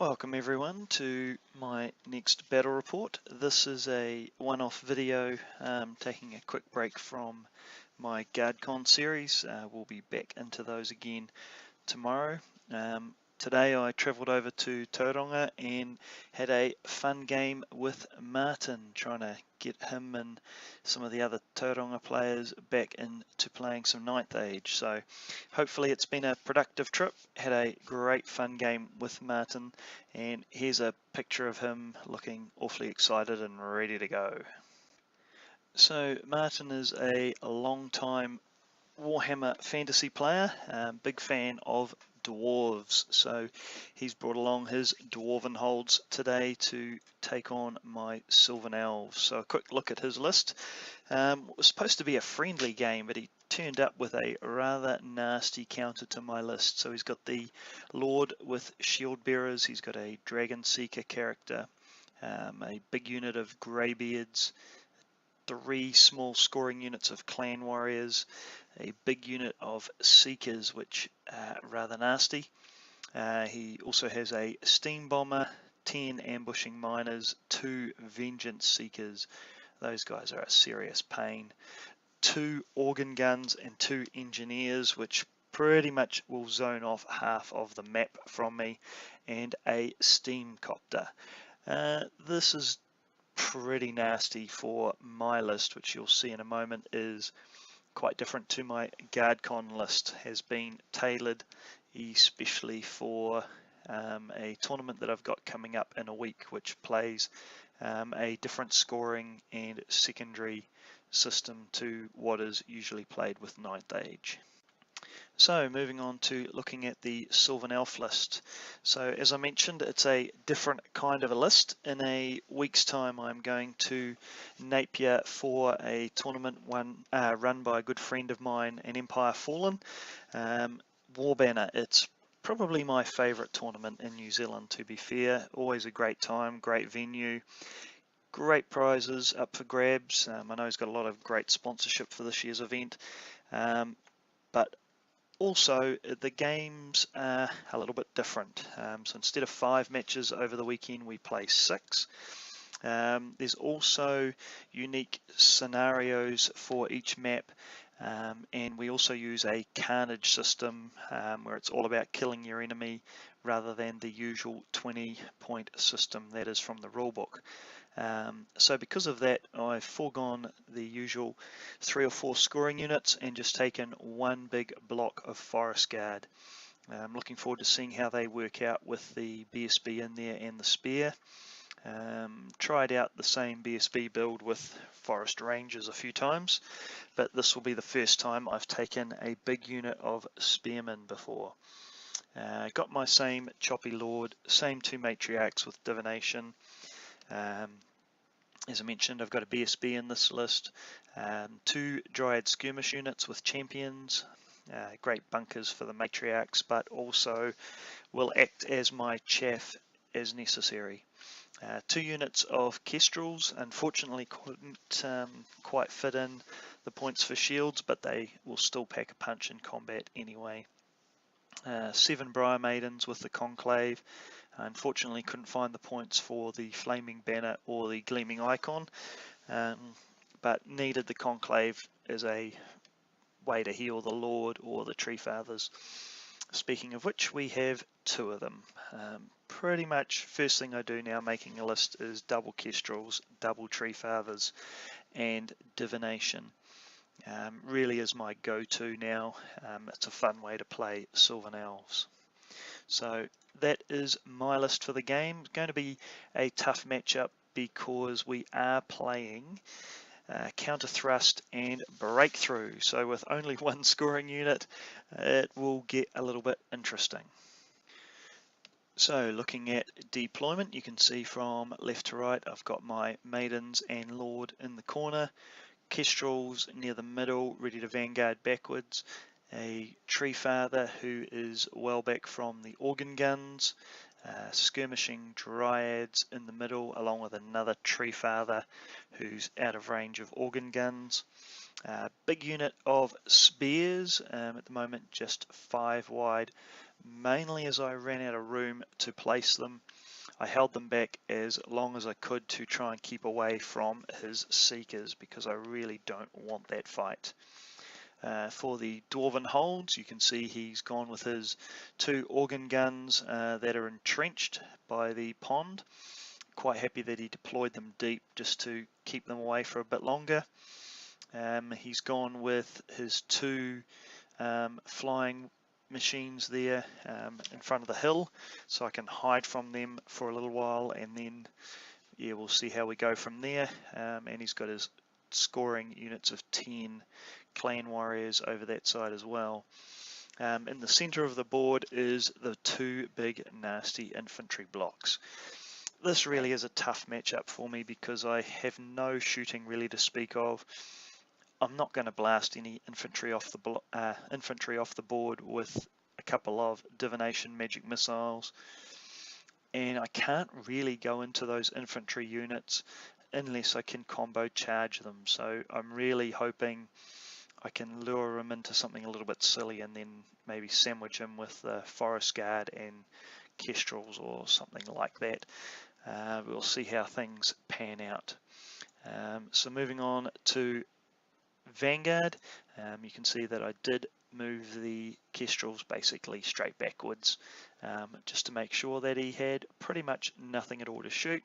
Welcome everyone to my next battle report. This is a one-off video taking a quick break from my GuardCon series. We'll be back into those again tomorrow. Today I travelled over to Tauranga and had a fun game with Martin, trying to get him and some of the other Tauranga players back into playing some 9th Age. So hopefully it's been a productive trip. Had a great fun game with Martin, and here's a picture of him looking awfully excited and ready to go. So Martin is a long time Warhammer fantasy player, big fan of dwarves, so he's brought along his dwarven holds today to take on my Sylvan Elves. So a quick look at his list. It was supposed to be a friendly game, but he turned up with a rather nasty counter to my list. So he's got the Lord with Shield Bearers, he's got a Dragon Seeker character, a big unit of Greybeards, 3 small scoring units of Clan Warriors, a big unit of Seekers, which are rather nasty. He also has a Steam Bomber, 10 Ambushing Miners, 2 Vengeance Seekers. Those guys are a serious pain. 2 Organ Guns and 2 Engineers, which pretty much will zone off half of the map from me, and a Steam Copter. This is pretty nasty for my list, which you'll see in a moment is quite different to my GuardCon list. Has been tailored especially for a tournament that I've got coming up in a week, which plays a different scoring and secondary system to what is usually played with 9th Age. So moving on to looking at the Sylvan Elf list. So as I mentioned, it's a different kind of a list. In a week's time I'm going to Napier for a tournament run by a good friend of mine, an Empire Fallen. Warbanner, it's probably my favourite tournament in New Zealand, to be fair. Always a great time, great venue, great prizes up for grabs. I know he's got a lot of great sponsorship for this year's event, but also, the games are a little bit different. So instead of 5 matches over the weekend, we play 6. There's also unique scenarios for each map, and we also use a carnage system where it's all about killing your enemy rather than the usual 20-point system that is from the rulebook. So because of that, I've foregone the usual 3 or 4 scoring units and just taken 1 big block of Forest Guard. I'm looking forward to seeing how they work out with the BSB in there and the Spear. Tried out the same BSB build with Forest Rangers a few times, but this will be the first time I've taken a big unit of Spearmen before. Got my same Choppy Lord, same 2 Matriarchs with Divination. As I mentioned, I've got a BSB in this list, 2 Dryad Skirmish units with Champions, great bunkers for the Matriarchs, but also will act as my chaff as necessary. 2 units of Kestrels, unfortunately couldn't quite fit in the points for shields, but they will still pack a punch in combat anyway. 7 Briar Maidens with the Conclave. Unfortunately couldn't find the points for the Flaming Banner or the Gleaming Icon, but needed the Conclave as a way to heal the Lord or the Tree Fathers. Speaking of which, we have 2 of them. Pretty much first thing I do now making a list is double Kestrels, double Tree Fathers, and Divination. Really is my go-to now. It's a fun way to play Sylvan Elves. So that is my list for the game. It's going to be a tough matchup because we are playing Counter Thrust and Breakthrough. So with only 1 scoring unit, it will get a little bit interesting. So looking at deployment, you can see from left to right, I've got my Maidens and Lord in the corner, Kestrels near the middle, ready to vanguard backwards, a Tree Father who is well back from the Organ Guns, skirmishing dryads in the middle, along with another tree father who's out of range of organ guns. Big unit of spears, at the moment just 5 wide, mainly as I ran out of room to place them. I held them back as long as I could to try and keep away from his seekers, because I really don't want that fight. For the Dwarven holds, you can see he's gone with his 2 organ guns that are entrenched by the pond. Quite happy that he deployed them deep just to keep them away for a bit longer. He's gone with his 2 flying machines there in front of the hill, so I can hide from them for a little while, and then yeah, we'll see how we go from there. And he's got his scoring units of 10 clan warriors over that side as well. In the center of the board is the 2 big nasty infantry blocks. This really is a tough matchup for me because I have no shooting really to speak of. I'm not going to blast any infantry off the board with a couple of divination magic missiles, and I can't really go into those infantry units unless I can combo charge them. So I'm really hoping I can lure him into something a little bit silly and then maybe sandwich him with the Forest Guard and Kestrels or something like that. We'll see how things pan out. So moving on to Vanguard, you can see that I did move the Kestrels basically straight backwards, just to make sure that he had pretty much nothing at all to shoot,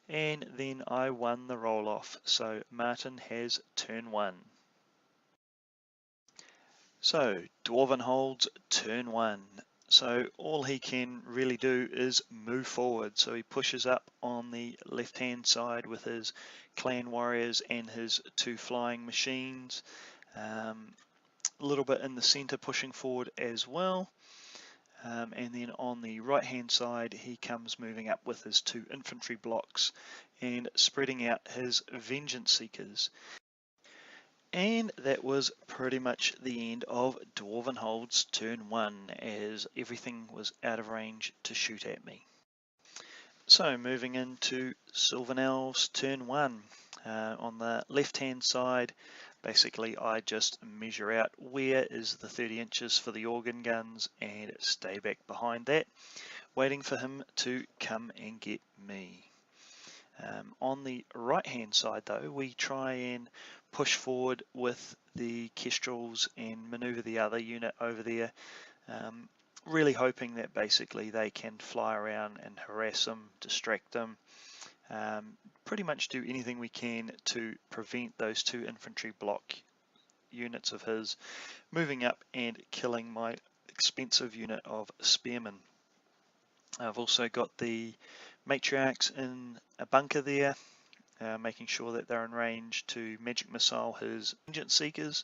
and then I won the roll off. So Martin has turn 1. So Dwarven holds turn 1. So all he can really do is move forward. So he pushes up on the left hand side with his clan warriors and his 2 flying machines. A little bit in the center pushing forward as well. And then on the right hand side he comes moving up with his 2 infantry blocks and spreading out his vengeance seekers. And that was pretty much the end of Dwarven Hold's turn 1, as everything was out of range to shoot at me. So moving into Sylvan Elves turn 1. On the left hand side, basically I just measure out where is the 30 inches for the organ guns and stay back behind that, waiting for him to come and get me. On the right hand side though, we try and push forward with the Kestrels and maneuver the other unit over there, really hoping that basically they can fly around and harass them, distract them, pretty much do anything we can to prevent those 2 infantry block units of his moving up and killing my expensive unit of spearmen. I've also got the matriarchs in a bunker there, making sure that they're in range to magic missile his vengeance seekers,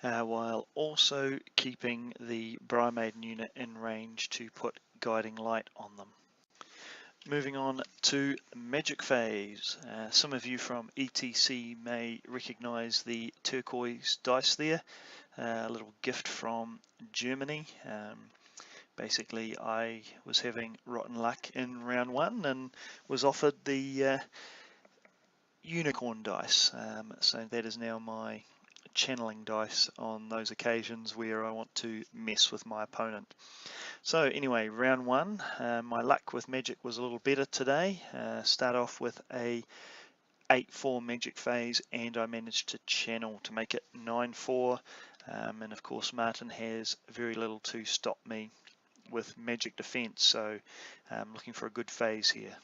while also keeping the Brymaiden unit in range to put guiding light on them. Moving on to magic phase. Some of you from ETC may recognize the turquoise dice there, a little gift from Germany. Basically I was having rotten luck in round 1 and was offered the unicorn dice, so that is now my channeling dice on those occasions where I want to mess with my opponent. So anyway, round 1, my luck with magic was a little better today. Start off with a 8-4 magic phase and I managed to channel to make it 9-4, and of course Martin has very little to stop me with magic defense, so I'm looking for a good phase here.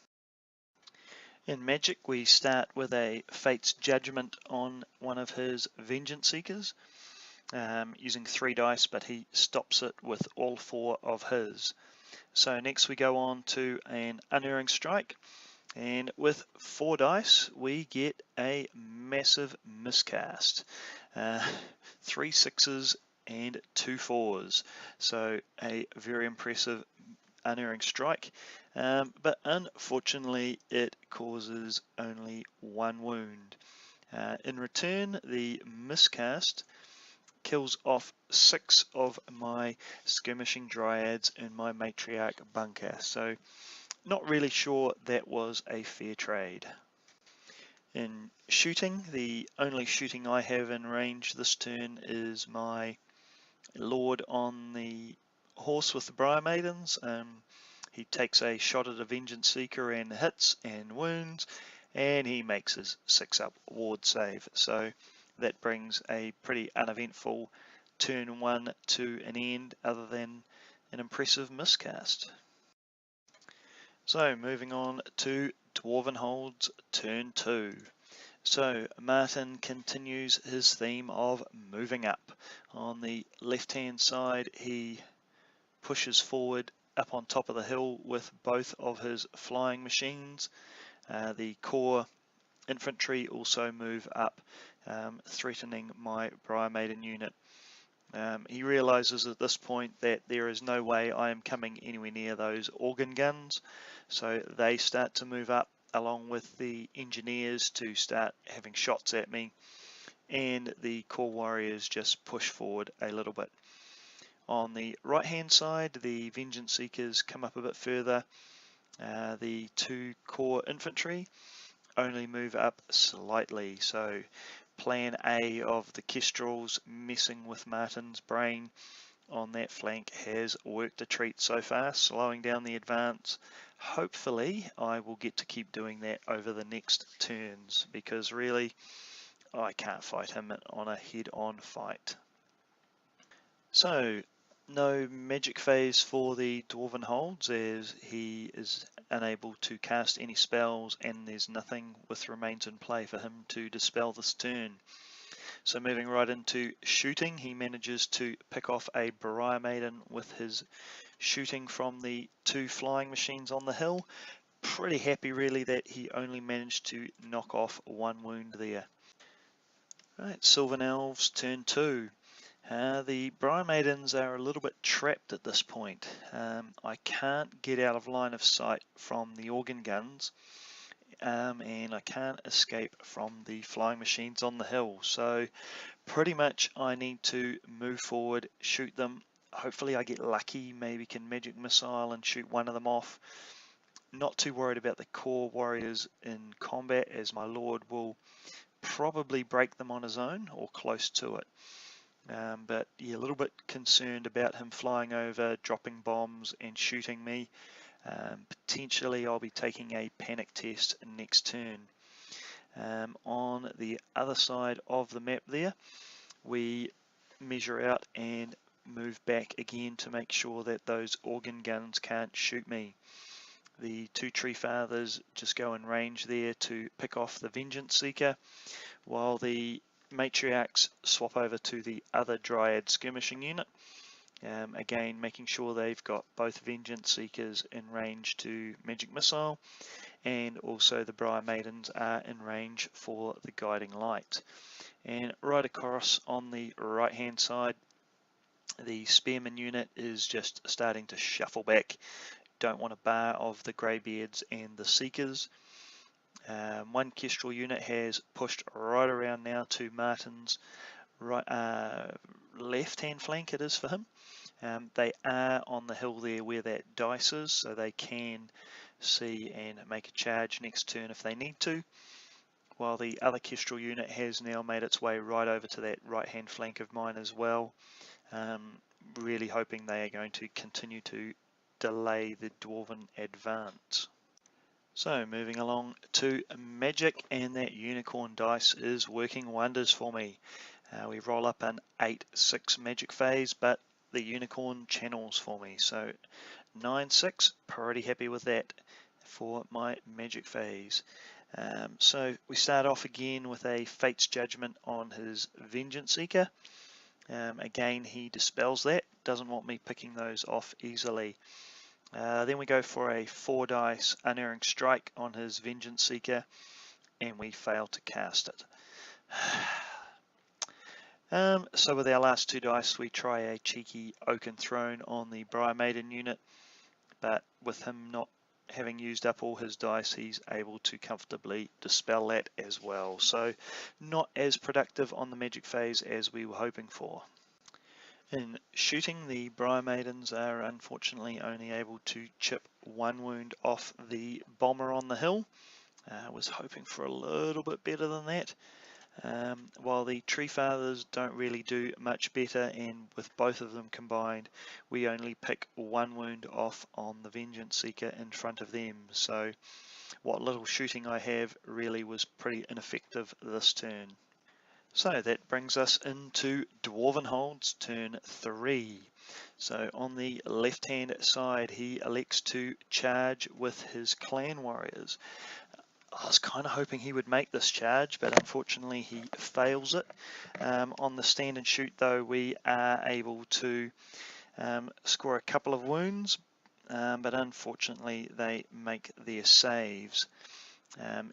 In magic we start with a Fate's Judgment on one of his vengeance seekers, using 3 dice, but he stops it with all 4 of his. So next we go on to an Unerring Strike, and with 4 dice we get a massive miscast, 3 6s and 2 4s, so a very impressive Unerring Strike, but unfortunately it causes only 1 wound. In return, the miscast kills off 6 of my skirmishing dryads in my matriarch bunker. So not really sure that was a fair trade. In shooting, the only shooting I have in range this turn is my Lord on the horse with the Briar Maidens. He takes a shot at a Vengeance Seeker and hits and wounds, and he makes his 6-up ward save. So that brings a pretty uneventful turn 1 to an end, other than an impressive miscast. So moving on to Dwarven Hold's turn 2. So Martin continues his theme of moving up. On the left hand side, he pushes forward up on top of the hill with both of his flying machines. The core infantry also move up, threatening my Briar Maiden unit. He realizes at this point that there is no way I am coming anywhere near those organ guns, so they start to move up along with the engineers to start having shots at me, and the core warriors just push forward a little bit. On the right hand side, the Vengeance Seekers come up a bit further. The 2 core infantry only move up slightly, so plan A of the Kestrels messing with Martin's brain on that flank has worked a treat so far, slowing down the advance. Hopefully I will get to keep doing that over the next turns, because really I can't fight him on a head-on fight. So no magic phase for the Dwarven Holds, as he is unable to cast any spells and there's nothing with remains in play for him to dispel this turn. So moving right into shooting, he manages to pick off a Briar Maiden with his shooting from the 2 flying machines on the hill. Pretty happy really that he only managed to knock off 1 wound there. Right, Sylvan Elves turn 2. The Briar Maidens are a little bit trapped at this point. I can't get out of line of sight from the organ guns, and I can't escape from the flying machines on the hill. So pretty much I need to move forward, shoot them. Hopefully I get lucky, maybe can magic missile and shoot one of them off. Not too worried about the core warriors in combat, as my Lord will probably break them on his own or close to it. But yeah, a little bit concerned about him flying over, dropping bombs and shooting me. Potentially I'll be taking a panic test next turn. On the other side of the map there, we measure out and move back again to make sure that those organ guns can't shoot me. The 2 Tree Fathers just go in range there to pick off the Vengeance Seeker, while the Matriarchs swap over to the other Dryad skirmishing unit. Again, making sure they've got both Vengeance Seekers in range to magic missile, and also the Briar Maidens are in range for the guiding light. And right across on the right hand side, the Spearman unit is just starting to shuffle back. Don't want a bar of the Greybeards and the Seekers. 1 Kestrel unit has pushed right around now to Martin's right, left hand flank, it is for him. They are on the hill there where that dice is, so they can see and make a charge next turn if they need to, while the other Kestrel unit has now made its way right over to that right hand flank of mine as well. Really hoping they are going to continue to delay the Dwarven advance. So moving along to magic, and that unicorn dice is working wonders for me. We roll up an 8-6 magic phase, but the unicorn channels for me. So 9-6, pretty happy with that for my magic phase. So we start off again with a Fate's Judgment on his Vengeance Seeker. Again, he dispels that, doesn't want me picking those off easily. Then we go for a 4 dice Unerring Strike on his Vengeance Seeker, and we fail to cast it. So with our last 2 dice, we try a cheeky Oaken Throne on the Briar Maiden unit, but with him not having used up all his dice, he's able to comfortably dispel that as well. So not as productive on the magic phase as we were hoping for. In shooting, the Briar Maidens are unfortunately only able to chip one wound off the bomber on the hill. Was hoping for a little bit better than that. While the Tree Fathers don't really do much better, and with both of them combined, we only pick one wound off on the Vengeance Seeker in front of them. So what little shooting I have really was pretty ineffective this turn. So that brings us into Dwarvenhold's turn 3. So on the left hand side, he elects to charge with his clan warriors. I was kind of hoping he would make this charge, but unfortunately he fails it. On the stand and shoot though, we are able to score a couple of wounds, but unfortunately they make their saves.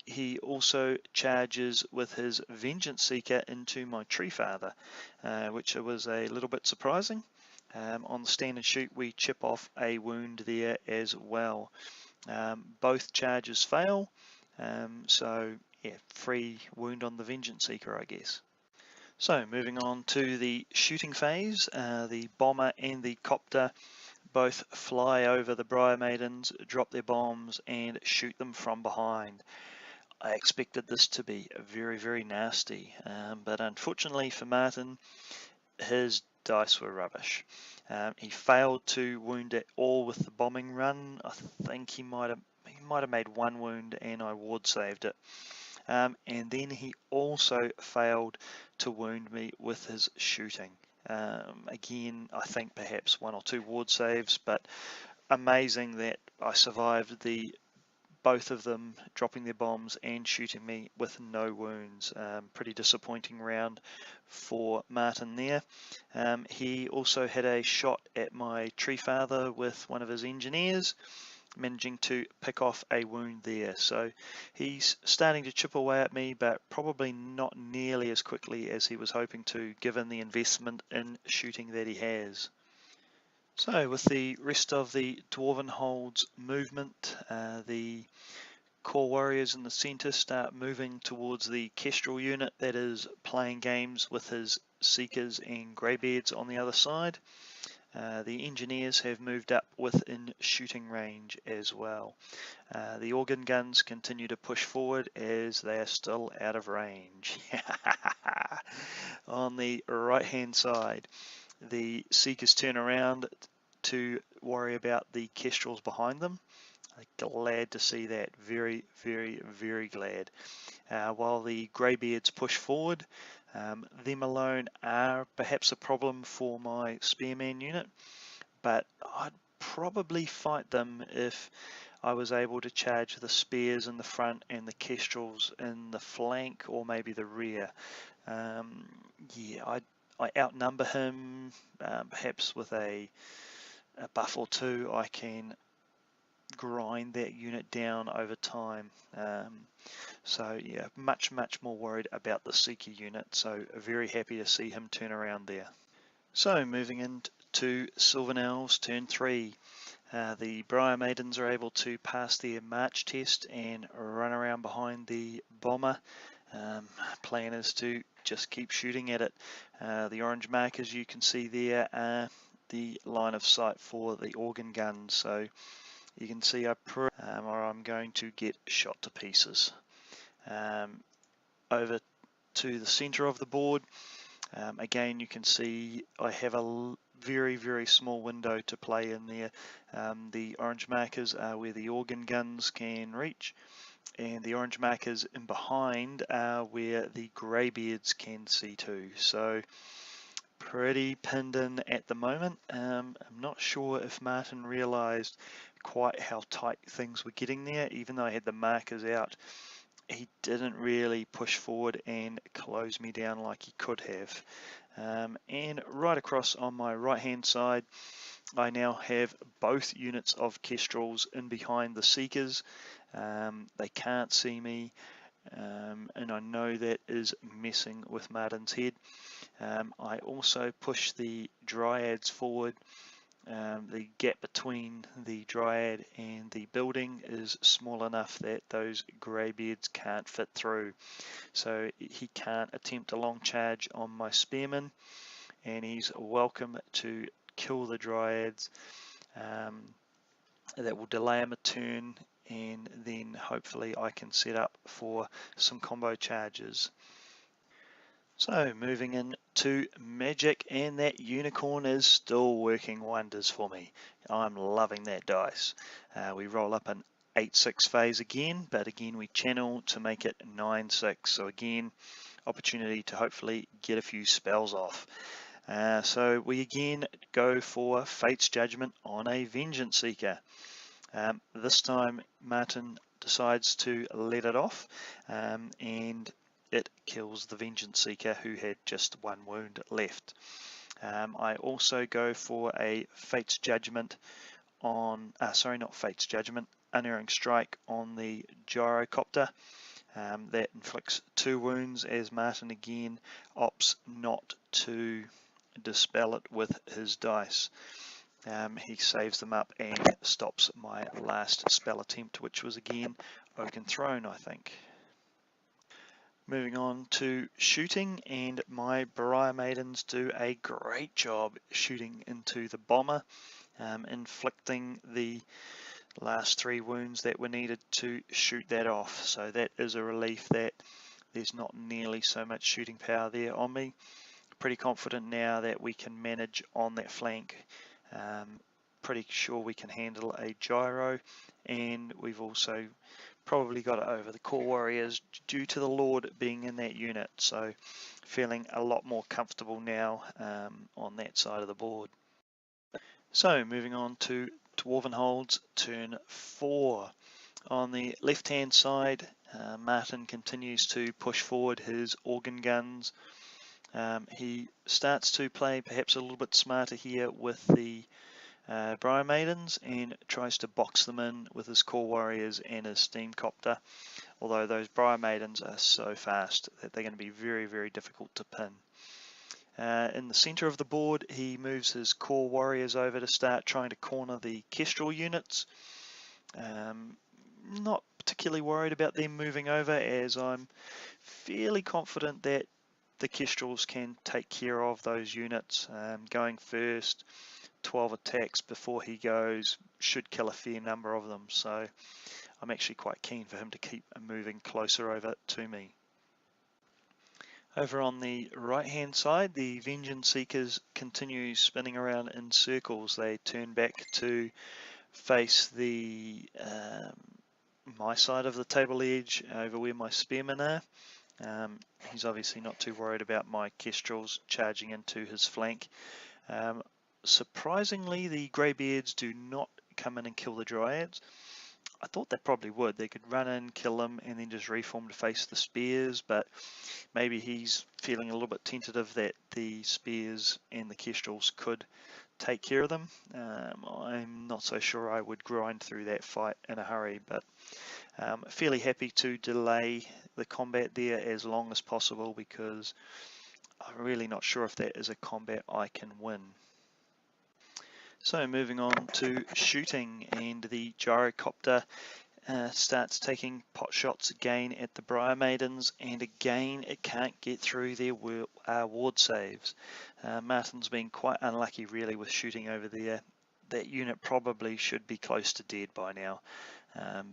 He also charges with his Vengeance Seeker into my Tree Father, which was a little bit surprising. On the stand and shoot, we chip off a wound there as well. Both charges fail, so yeah, free wound on the Vengeance Seeker, I guess. So moving on to the shooting phase, the bomber and the copter both fly over the Briar Maidens, drop their bombs and shoot them from behind. I expected this to be very, very nasty, but unfortunately for Martin, his dice were rubbish. He failed to wound at all with the bombing run. I think he might have made one wound and I ward saved it. And then he also failed to wound me with his shooting. Again, I think perhaps one or two ward saves, but amazing that I survived both of them dropping their bombs and shooting me with no wounds. Pretty disappointing round for Martin there. He also had a shot at my Tree Father with one of his engineers, managing to pick off a wound there. So he's starting to chip away at me, but probably not nearly as quickly as he was hoping to, given the investment in shooting that he has. So with the rest of the Dwarvenhold's movement, the core warriors in the centre start moving towards the Kestrel unit that is playing games with his Seekers and Greybeards on the other side. The engineers have moved up within shooting range as well. The organ guns continue to push forward as they are still out of range. On the right hand side, the Seekers turn around to worry about the Kestrels behind them. Glad to see that, very, very, very glad. While the Greybeards push forward, them alone are perhaps a problem for my Spearman unit, but I'd probably fight them if I was able to charge the Spears in the front and the Kestrels in the flank or maybe the rear. Yeah, I outnumber him, perhaps with a buff or two I can grind that unit down over time. So yeah, much more worried about the Seeker unit, so very happy to see him turn around there. So moving into Sylvan Elves turn 3. The Briar Maidens are able to pass their march test and run around behind the bomber. Plan is to just keep shooting at it. The orange markers you can see there are the line of sight for the organ guns, so you can see or I'm going to get shot to pieces. Over to the center of the board, again you can see I have a very, very small window to play in there. The orange markers are where the organ guns can reach, and the orange markers in behind are where the Greybeards can see too. So pretty pinned in at the moment. I'm not sure if Martin realized quite how tight things were getting there. Even though I had the markers out, he didn't really push forward and close me down like he could have. And right across on my right hand side, I now have both units of Kestrels in behind the Seekers. They can't see me, and I know that is messing with Martin's head. I also push the Dryads forward The gap between the Dryad and the building is small enough that those greybeards can't fit through. So he can't attempt a long charge on my spearmen, and he's welcome to kill the Dryads. That will delay him a turn, and then hopefully I can set up for some combo charges. So moving into Magic, and that unicorn is still working wonders for me. I'm loving that dice. We roll up an 8-6 phase again, but again we channel to make it 9-6. So again, opportunity to hopefully get a few spells off. So we again go for Fate's Judgment on a Vengeance Seeker. This time Martin decides to let it off, and it kills the Vengeance Seeker, who had just one wound left. I also go for a Fate's Judgment on, not Fate's Judgment, Unerring Strike on the Gyrocopter. That inflicts 2 wounds, as Martin again opts not to dispel it with his dice. He saves them up and stops my last spell attempt, which was again Oaken Throne, I think. Moving on to shooting, and my Briar Maidens do a great job shooting into the bomber, inflicting the last 3 wounds that were needed to shoot that off. So that is a relief that there's not nearly so much shooting power there on me. Pretty confident now that we can manage on that flank. Pretty sure we can handle a gyro, and we've also probably got it over the core warriors due to the Lord being in that unit, so feeling a lot more comfortable now on that side of the board. So moving on to Dwarven Holds, turn 4. On the left hand side, Martin continues to push forward his organ guns. He starts to play perhaps a little bit smarter here with the Briar Maidens, and tries to box them in with his core warriors and his steam copter, although those Briar Maidens are so fast that they're going to be very, very difficult to pin. In the center of the board, he moves his core warriors over to start trying to corner the Kestrel units. Not particularly worried about them moving over, as I'm fairly confident that the Kestrels can take care of those units. Going first, 12 attacks before he goes should kill a fair number of them, so I'm actually quite keen for him to keep moving closer over to me. Over on the right hand side, the Vengeance Seekers continue spinning around in circles. They turn back to face the my side of the table edge, over where my spearmen are. He's obviously not too worried about my Kestrels charging into his flank. Surprisingly, the Greybeards do not come in and kill the Dryads. I thought they probably would. They could run in, kill them, and then just reform to face the spears, but maybe he's feeling a little bit tentative that the spears and the Kestrels could take care of them. I'm not so sure I would grind through that fight in a hurry, but fairly happy to delay the combat there as long as possible, because I'm really not sure if that is a combat I can win. So moving on to shooting, and the Gyrocopter starts taking pot shots again at the Briar Maidens, and again it can't get through their ward saves. Martin's been quite unlucky really with shooting over there. That unit probably should be close to dead by now.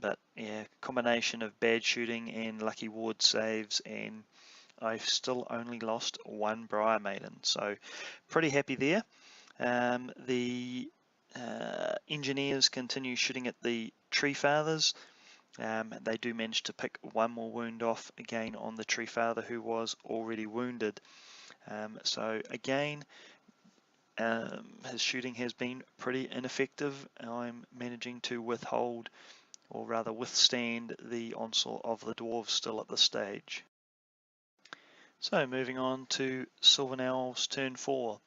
But yeah, combination of bad shooting and lucky ward saves, and I've still only lost 1 Briar Maiden, so pretty happy there. The engineers continue shooting at the Tree Fathers. They do manage to pick 1 more wound off again on the Tree Father, who was already wounded. So again, his shooting has been pretty ineffective. I'm managing to withhold, or rather withstand, the onslaught of the dwarves still at this stage. So moving on to Sylvan Owl's turn 4.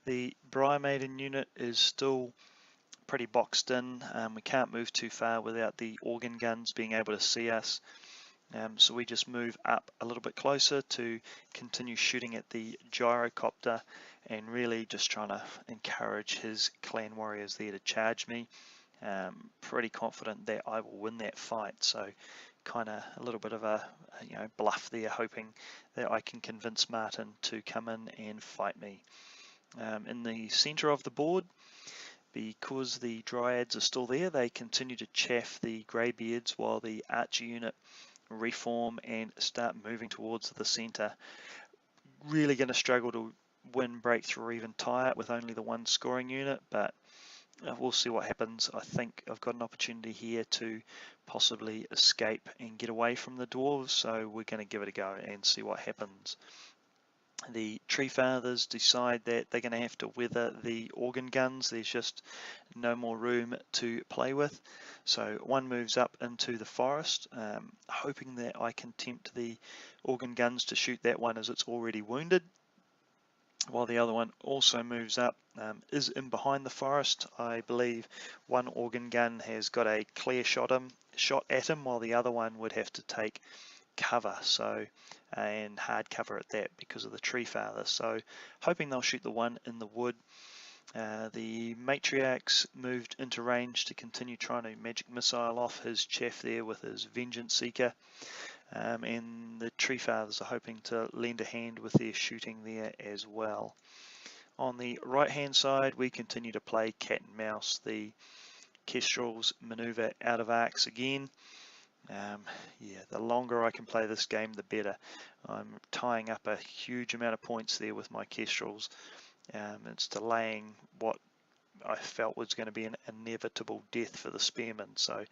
The Briar Maiden unit is still pretty boxed in. We can't move too far without the organ guns being able to see us. So we just move up a little bit closer to continue shooting at the gyrocopter and really just trying to encourage his clan warriors there to charge me. Pretty confident that I will win that fight, so kind of a little bit of a bluff there, hoping that I can convince Martin to come in and fight me. In the center of the board, because the dryads are still there, they continue to chaff the greybeards while the archer unit reform and start moving towards the center. Really going to struggle to win breakthrough or even tie it with only the one scoring unit, but we'll see what happens. I think I've got an opportunity here to possibly escape and get away from the dwarves, so we're going to give it a go and see what happens. The tree fathers decide that they're going to have to weather the organ guns. There's just no more room to play with. So one moves up into the forest, hoping that I can tempt the organ guns to shoot that one as it's already wounded, while the other one also moves up, is in behind the forest. I believe one organ gun has got a clear shot at him, while the other one would have to take cover, so and hard cover at that because of the tree father. So hoping they'll shoot the one in the wood. The matriarchs moved into range to continue trying to magic missile off his chaff there with his vengeance seeker, and the tree fathers are hoping to lend a hand with their shooting there as well. On the right hand side, we continue to play cat and mouse. The kestrels maneuver out of arcs again. Yeah, the longer I can play this game, the better. I'm tying up a huge amount of points there with my kestrels. It's delaying what I felt was going to be an inevitable death for the spearmen, so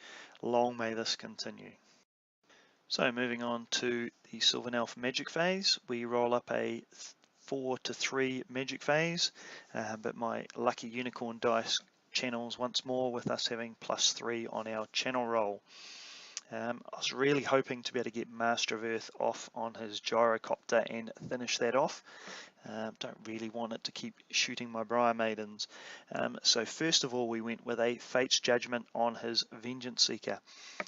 long may this continue. So moving on to the Sylvan Elf magic phase, we roll up a 4 to 3 magic phase, but my lucky unicorn dice channels once more with us having +3 on our channel roll. I was really hoping to be able to get Master of Earth off on his gyrocopter and finish that off. Don't really want it to keep shooting my Briar Maidens. So first of all, we went with a Fate's Judgment on his Vengeance Seeker,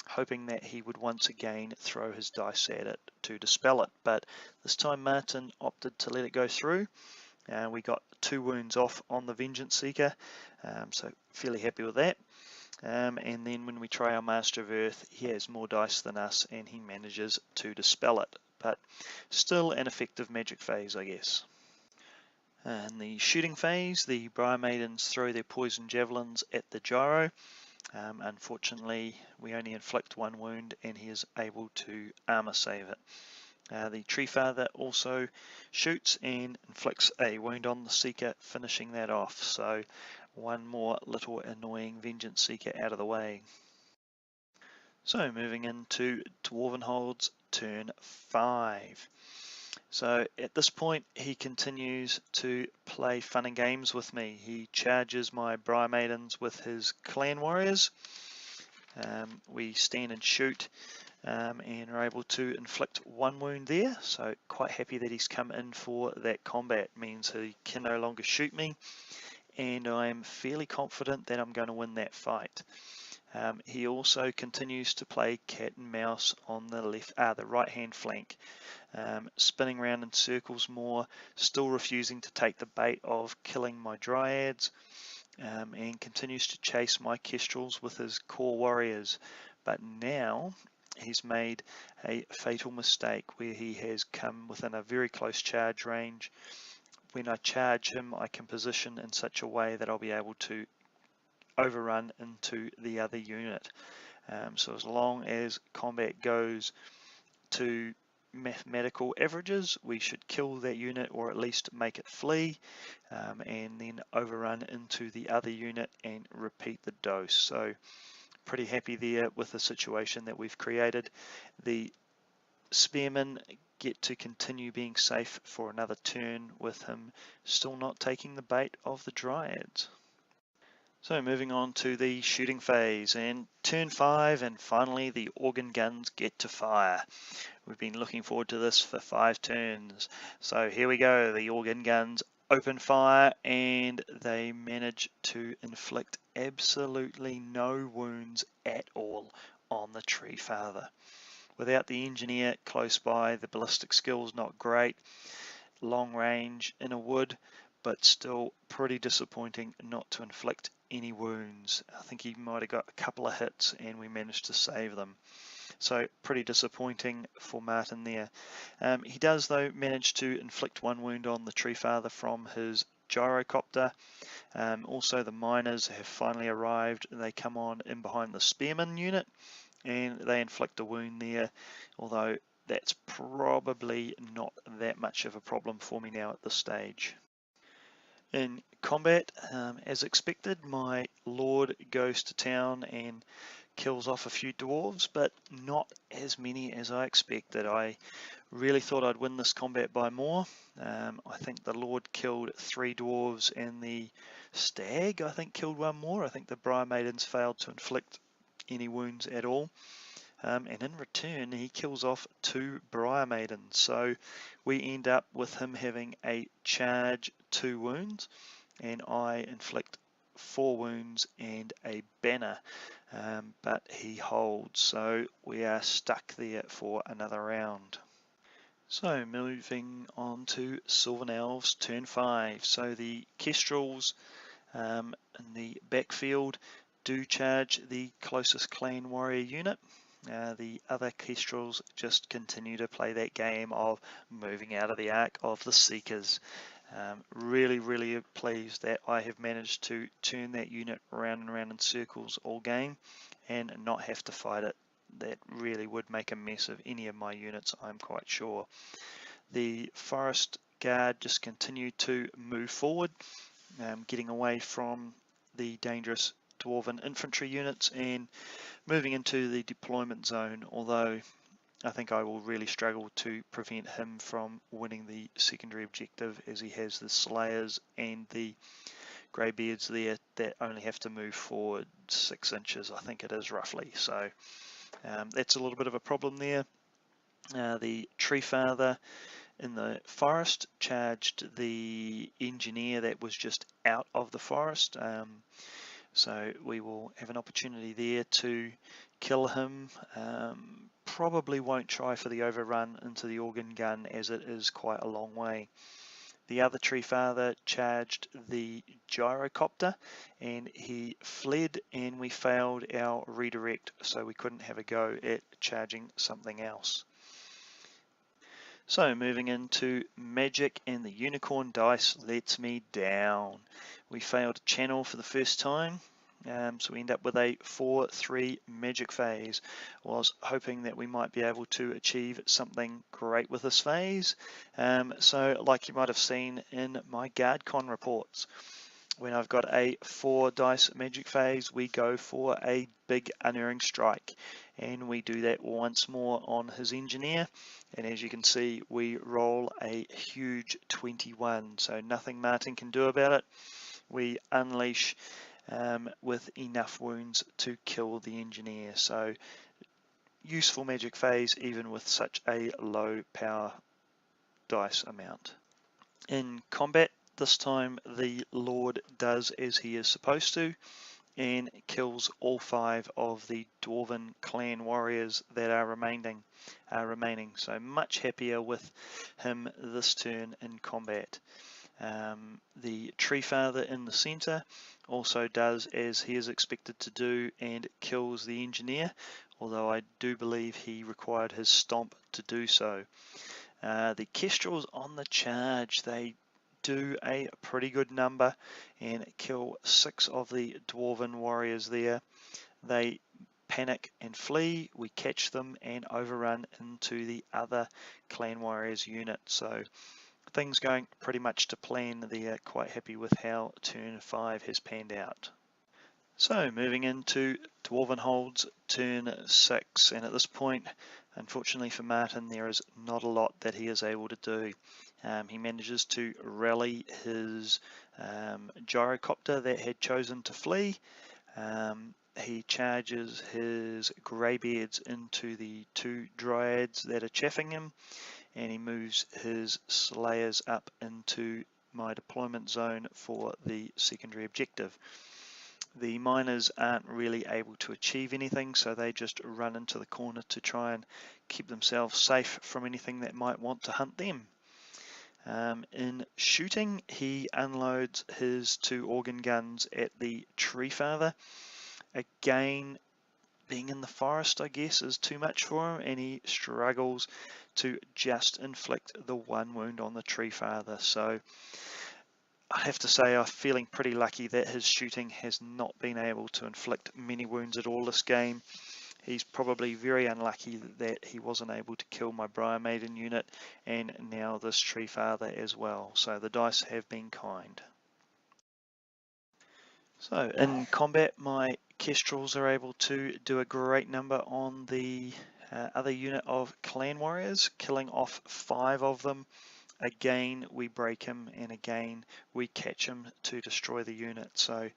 hoping that he would once again throw his dice at it to dispel it. But this time Martin opted to let it go through. We got 2 wounds off on the Vengeance Seeker, so fairly happy with that. And then when we try our Master of Earth, he has more dice than us and he manages to dispel it, but still an effective magic phase, I guess. In the shooting phase, the Briar Maidens throw their poison javelins at the gyro. Unfortunately, we only inflict 1 wound and he is able to armor save it. The Tree Father also shoots and inflicts a wound on the Seeker, finishing that off. So one more little annoying Vengeance Seeker out of the way. So moving into Dwarvenhold's turn 5. So at this point he continues to play fun and games with me. He charges my Briar Maidens with his clan warriors. We stand and shoot. And are able to inflict 1 wound there, so quite happy that he's come in for that combat. Means he can no longer shoot me, and I'm fairly confident that I'm going to win that fight. He also continues to play cat and mouse on the right hand flank, spinning around in circles more, still refusing to take the bait of killing my dryads, and continues to chase my kestrels with his core warriors. But now he's made a fatal mistake where he has come within a very close charge range. When I charge him, I can position in such a way that I'll be able to overrun into the other unit. So as long as combat goes to mathematical averages, we should kill that unit or at least make it flee, and then overrun into the other unit and repeat the dose. So pretty happy there with the situation that we've created. The spearmen get to continue being safe for another turn with him still not taking the bait of the dryads. So moving on to the shooting phase, and turn 5, and finally the organ guns get to fire. We've been looking forward to this for 5 turns. So here we go, the organ guns open fire and they manage to inflict absolutely no wounds at all on the Tree Father. Without the engineer close by, the ballistic skill's not great. Long range in a wood, but still pretty disappointing not to inflict any wounds. I think he might have got a couple of hits and we managed to save them. So pretty disappointing for Martin there. He does though manage to inflict one wound on the tree father from his gyrocopter. Also the miners have finally arrived. They come on in behind the spearman unit and they inflict a wound there, although that's probably not that much of a problem for me now at this stage. In combat, as expected, my lord goes to town and kills off a few dwarves, but not as many as I expected. I really thought I'd win this combat by more. I think the lord killed 3 dwarves and the stag, I think, killed 1 more. I think the Briar Maidens failed to inflict any wounds at all. And in return he kills off 2 Briar Maidens, so we end up with him having a charge 2 wounds and I inflict 4 wounds and a banner, but he holds, so we are stuck there for another round. So moving on to Sylvan Elves turn 5. So the Kestrels in the backfield do charge the closest clan warrior unit. The other Kestrels just continue to play that game of moving out of the arc of the Seekers. Really pleased that I have managed to turn that unit around and around in circles all game and not have to fight it. That really would make a mess of any of my units, I'm quite sure. The Forest Guard just continue to move forward, getting away from the dangerous Dwarven infantry units and moving into the deployment zone, although I think I will really struggle to prevent him from winning the secondary objective, as he has the Slayers and the Greybeards there that only have to move forward 6 inches, I think it is roughly. So that's a little bit of a problem there. The Tree Father in the forest charged the engineer that was just out of the forest. So we will have an opportunity there to kill him. Probably won't try for the overrun into the organ gun as it is quite a long way. The other Tree Father charged the gyrocopter and he fled and we failed our redirect, so we couldn't have a go at charging something else. So moving into magic, and the unicorn dice lets me down. We failed a channel for the first time, so we end up with a 4-3 magic phase. I was hoping that we might be able to achieve something great with this phase. So like you might have seen in my GuardCon reports, when I've got a 4 dice magic phase, we go for a big unerring strike, and we do that once more on his engineer, and as you can see we roll a huge 21, so nothing Martin can do about it. We unleash with enough wounds to kill the engineer, so useful magic phase even with such a low power dice amount. In combat this time the Lord does as he is supposed to and kills all 5 of the Dwarven clan warriors that are remaining. So much happier with him this turn in combat. The Tree Father in the center also does as he is expected to do and kills the engineer, although I do believe he required his stomp to do so. The Kestrels on the charge, they do a pretty good number and kill 6 of the Dwarven warriors there. They panic and flee, we catch them and overrun into the other clan warriors unit. So things going pretty much to plan. They're quite happy with how turn 5 has panned out. So moving into Dwarven Holds turn 6, and at this point, unfortunately for Martin, there is not a lot that he is able to do. He manages to rally his gyrocopter that had chosen to flee. He charges his Greybeards into the 2 Dryads that are chaffing him, and he moves his Slayers up into my deployment zone for the secondary objective. The miners aren't really able to achieve anything, so they just run into the corner to try and keep themselves safe from anything that might want to hunt them. In shooting, he unloads his 2 organ guns at the tree father. Again, being in the forest, I guess, is too much for him, and he struggles to just inflict the 1 wound on the tree father. So I have to say I'm feeling pretty lucky that his shooting has not been able to inflict many wounds at all this game. He's probably very unlucky that he wasn't able to kill my Briar Maiden unit and now this Tree Father as well. So the dice have been kind. So in combat, my Kestrels are able to do a great number on the other unit of Clan Warriors, killing off 5 of them. Again, we break him, and again, we catch him to destroy the unit. So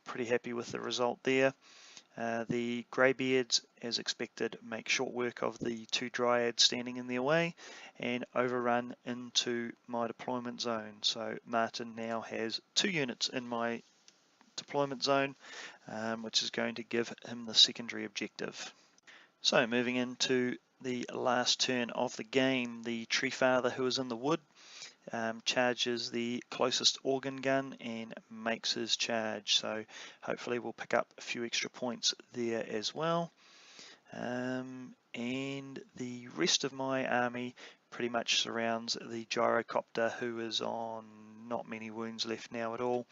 pretty happy with the result there. The Greybeards, as expected, make short work of the 2 Dryads standing in their way and overrun into my deployment zone. So Martin now has 2 units in my deployment zone, which is going to give him the secondary objective. So moving into the last turn of the game, the Tree Father, who is in the wood, charges the closest organ gun and makes his charge, so hopefully we'll pick up a few extra points there as well. And the rest of my army pretty much surrounds the gyrocopter, who is on not many wounds left now at all.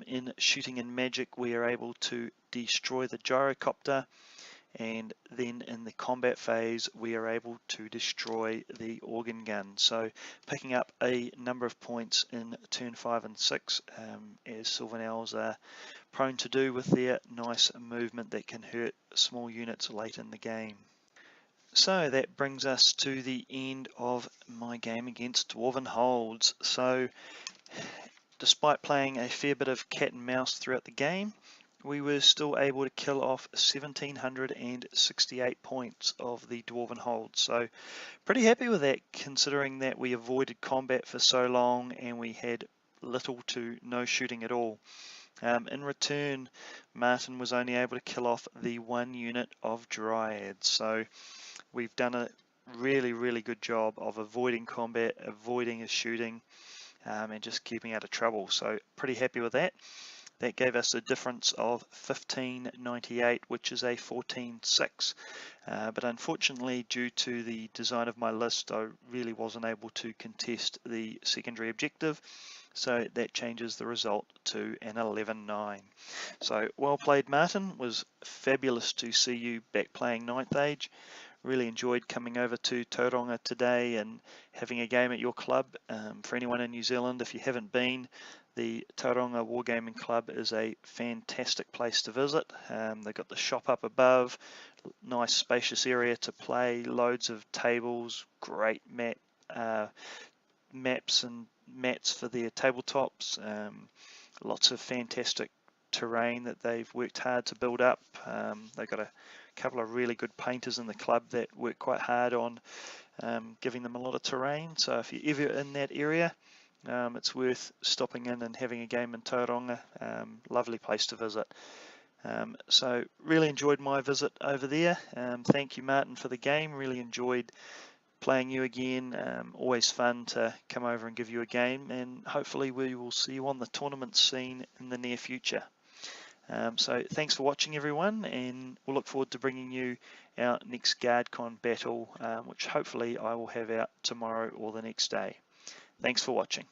In shooting and magic, we are able to destroy the gyrocopter, and then in the combat phase we are able to destroy the organ gun, so picking up a number of points in turn 5 and 6, as Sylvanels are prone to do with their nice movement that can hurt small units late in the game. So that brings us to the end of my game against Dwarven Holds. So despite playing a fair bit of cat and mouse throughout the game, we were still able to kill off 1,768 points of the Dwarven Hold. So pretty happy with that, considering that we avoided combat for so long and we had little to no shooting at all. In return, Martin was only able to kill off the 1 unit of Dryads. So we've done a really good job of avoiding combat, avoiding his shooting, and just keeping out of trouble. So pretty happy with that. That gave us a difference of 1598, which is a 14-6. But unfortunately, due to the design of my list, I really wasn't able to contest the secondary objective. So that changes the result to an 11-9. So well played, Martin. It was fabulous to see you back playing 9th Age. Really enjoyed coming over to Tauranga today and having a game at your club. For anyone in New Zealand, if you haven't been, the Tauranga Wargaming Club is a fantastic place to visit. They've got the shop up above, nice spacious area to play, loads of tables, great maps and mats for their tabletops, lots of fantastic terrain that they've worked hard to build up. They've got a couple of really good painters in the club that work quite hard on giving them a lot of terrain. So if you're ever in that area, it's worth stopping in and having a game in Tauranga. Lovely place to visit. So really enjoyed my visit over there. Thank you, Martin, for the game. Really enjoyed playing you again. Always fun to come over and give you a game, and hopefully we will see you on the tournament scene in the near future. So thanks for watching, everyone, and we'll look forward to bringing you our next GuardCon battle, which hopefully I will have out tomorrow or the next day. Thanks for watching.